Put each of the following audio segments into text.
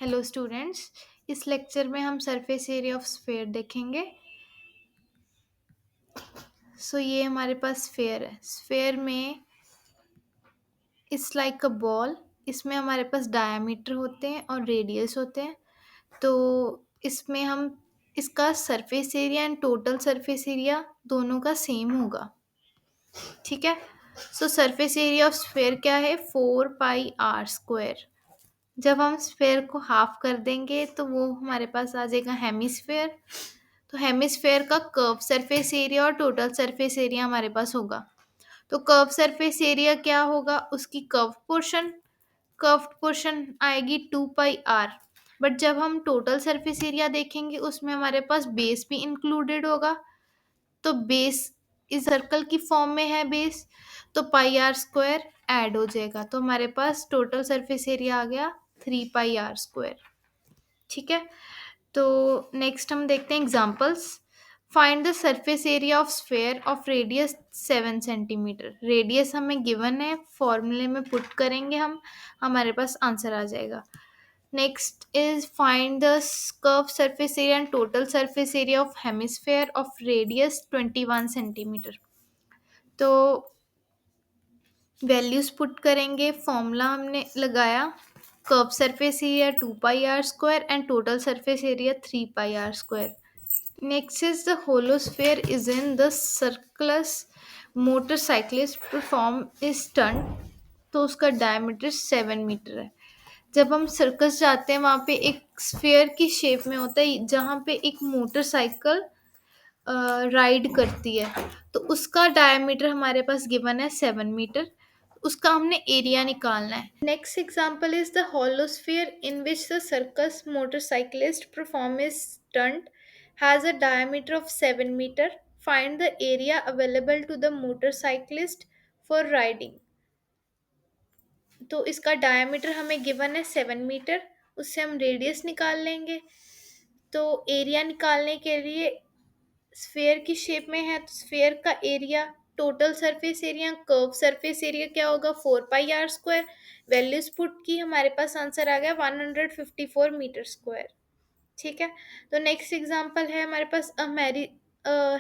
Hello students. इस lecture में हम सरफेस एरिया ऑफ स्फेयर देखेंगे। ये हमारे पास स्फेयर है। स्फेयर में इट्स लाइक अ बॉल। इसमें हमारे पास डायमीटर होते हैं और रेडियस होते हैं। तो इसमें हम इसका surface area and total surface area दोनों का सेम होगा। ठीक है। सरफेस एरिया ऑफ स्फेयर क्या है? 4 पाई r स्क्वायर। जब हम स्फेयर को हाफ कर देंगे तो वो हमारे पास आ जाएगा हेमिस्फेयर। तो हेमिस्फेयर का कर्व सरफेस एरिया और टोटल सरफेस एरिया हमारे पास होगा। तो कर्व सरफेस एरिया क्या होगा? उसकी कर्व्ड पोर्शन आएगी 2 पाई r। बट जब हम टोटल सरफेस एरिया देखेंगे उसमें हमारे पास बेस भी इंक्लूडेड होगा। तो बेस इस सर्कल की फॉर्म में है बेस, तो पाई r स्क्वायर ऐड हो जाएगा। तो हमारे पास टोटल सरफेस एरिया आ गया 3 पाई r स्क्वायर। ठीक है। तो नेक्स्ट हम देखते हैं examples. Find the surface area of sphere of radius 7 centimetre. Radius हमें गिवन है, फॉर्मूले में पुट करेंगे हम, हमारे पास आंसर आ जाएगा। Next is find the curve surface area and total surface area of hemisphere of radius 21 centimetre. तो वैल्यूज पुट करेंगे, फॉर्मूला हमने लगाया। Curve surface area 2 pi r square and total surface area 3 pi r square. Next is the holosphere is in the circus motorcyclist perform is stunt। तो उसका diameter 7 metre है। जब हम circus जाते हैं वहाँ पे एक स्फेयर की शेप में होता है जहाँ पे एक मोटरसाइकिल राइड करती है। तो उसका डायमीटर हमारे पास गिवन है 7 मीटर। उसका हमने एरिया निकालना है। Next example is the hollow sphere in which the circus motorcyclist perform is stunt has a diameter of 7 metre. Find the area available to the motorcyclist for riding. तो इसका diameter हमें given है 7 metre. उससे हम radius निकाल लेंगे। तो area निकालने के लिए स्फेयर की शेप में है तो स्फेयर का area, total surface area, curve surface area क्या होगा? 4 पाई r स्क्वायर। वैल्यूज पुट की, हमारे पास आंसर आ गया 154 मीटर स्क्वायर। ठीक है। तो नेक्स्ट एग्जांपल है हमारे पास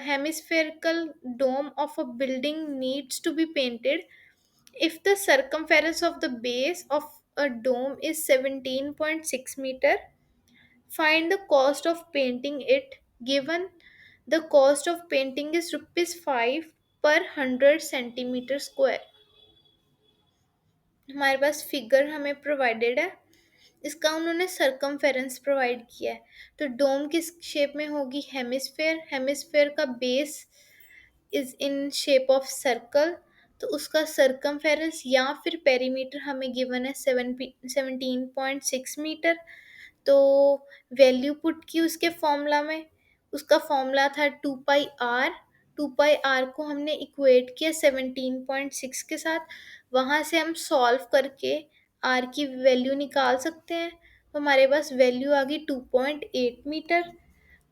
hemispherical dome of a building needs to be painted if the circumference of the base of a dome is 17.6 meter. Find the cost of painting it. Given the cost of painting is rupees 5 per 100 centimeter square। हमारे पास figure हमें provided है, इसका उन्होंने circumference provide किया है। तो डोम किस shape में होगी? हेमिस्फेयर। हेमिस्फेयर का base is in shape of circle. तो उसका सरकमफेरेंस या फिर पेरीमीटर हमें गिवन है 17.6 मीटर। तो वैल्यू पुट की उसके फॉर्मूला में, उसका फॉर्मूला था 2 पाई r। 2 पाई r को हमने इक्वेट किया 17.6 के साथ। वहाँ से हम सॉल्व करके r की वैल्यू निकाल सकते हैं। तो हमारे पास वैल्यू आ गई 2.8 मीटर।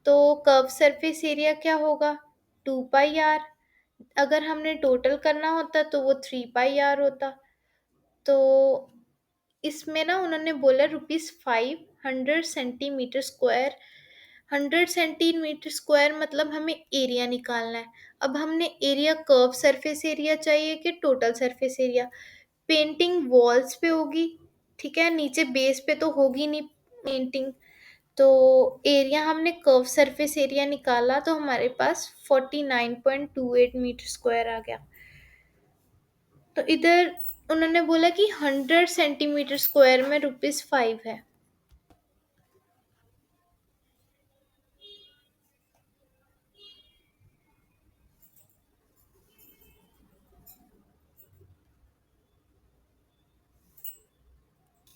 तो कर्व सरफेस एरिया क्या होगा? 2 पाई r। अगर हमने टोटल करना होता तो वो 3 पाई r होता। तो इसमें ना उन्होंने बोला ₹500 सेंटीमीटर स्क्वायर। 100 सेंटीमीटर स्क्वायर मतलब हमें एरिया निकालना है। अब हमने एरिया कर्व सरफेस एरिया चाहिए कि total surface area? Painting walls पे होगी, ठीक है, नीचे बेस पे तो होगी नहीं पेंटिंग। तो एरिया हमने कर्व सरफेस एरिया निकाला तो हमारे पास 49.28 मीटर स्क्वायर आ गया। तो इधर उन्होंने बोला कि 100 सेंटीमीटर स्क्वायर में ₹5 है।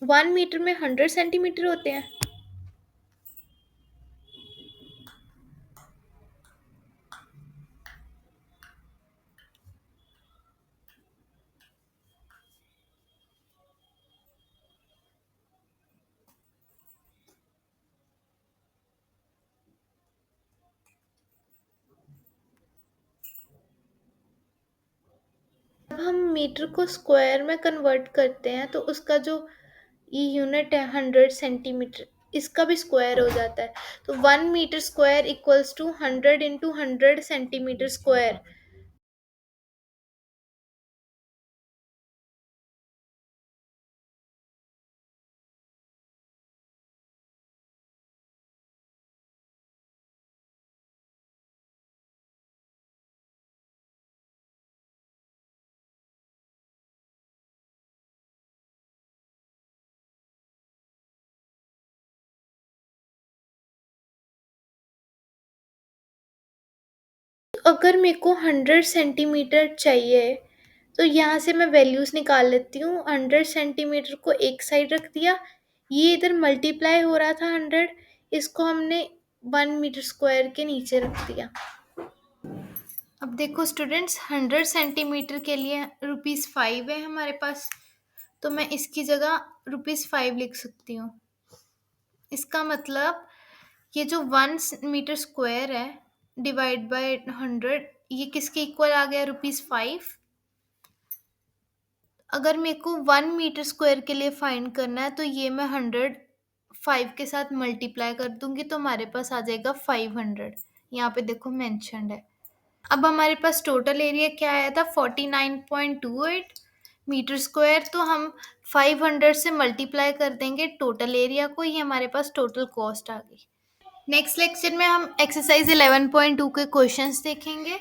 1 मीटर में 100 सेंटीमीटर होते हैं। 'जब हम मीटर को स्क्वायर में कन्वर्ट करते हैं तो उसका जो ये यूनिट है 100 सेंटीमीटर, इसका भी स्क्वायर हो जाता है। तो 1 metre square equals to 100 × 100 centimetre square. अगर मेरे को 100 सेंटीमीटर चाहिए, तो यहाँ से मैं वैल्यूज निकाल लेती हूँ। 100 सेंटीमीटर को एक साइड रख दिया, ये इधर मल्टीप्लाई हो रहा था 100, इसको हमने 1 मीटर स्क्वायर के नीचे रख दिया। अब देखो स्टूडेंट्स, 100 सेंटीमीटर के लिए ₹5 है हमारे पास, तो मैं इसकी जगह ₹5 लिख सकती हूँ। इसका मतलब ये जो 1 मीटर स्क्वायर है डिवाइड बाय 100, ये किसके इक्वल आ गया? ₹5। अगर मेरे को 1 मीटर स्क्वायर के लिए फाइंड करना है, तो ये मैं 105 के साथ मल्टीप्लाई कर दूंगी, तो हमारे पास आ जाएगा 500। यहाँ पे देखो मेंशन्ड है। अब हमारे पास टोटल एरिया क्या आया था? 49.28 मीटर स्क्वायर। तो हम 500 से मल्टीप्लाई कर देंगे टोटल एरिया को, ये हमारे पास टोटल कॉस्ट आ गई। नेक्स्ट लेक्चर में हम एक्सरसाइज 11.2 के क्वेश्चंस देखेंगे।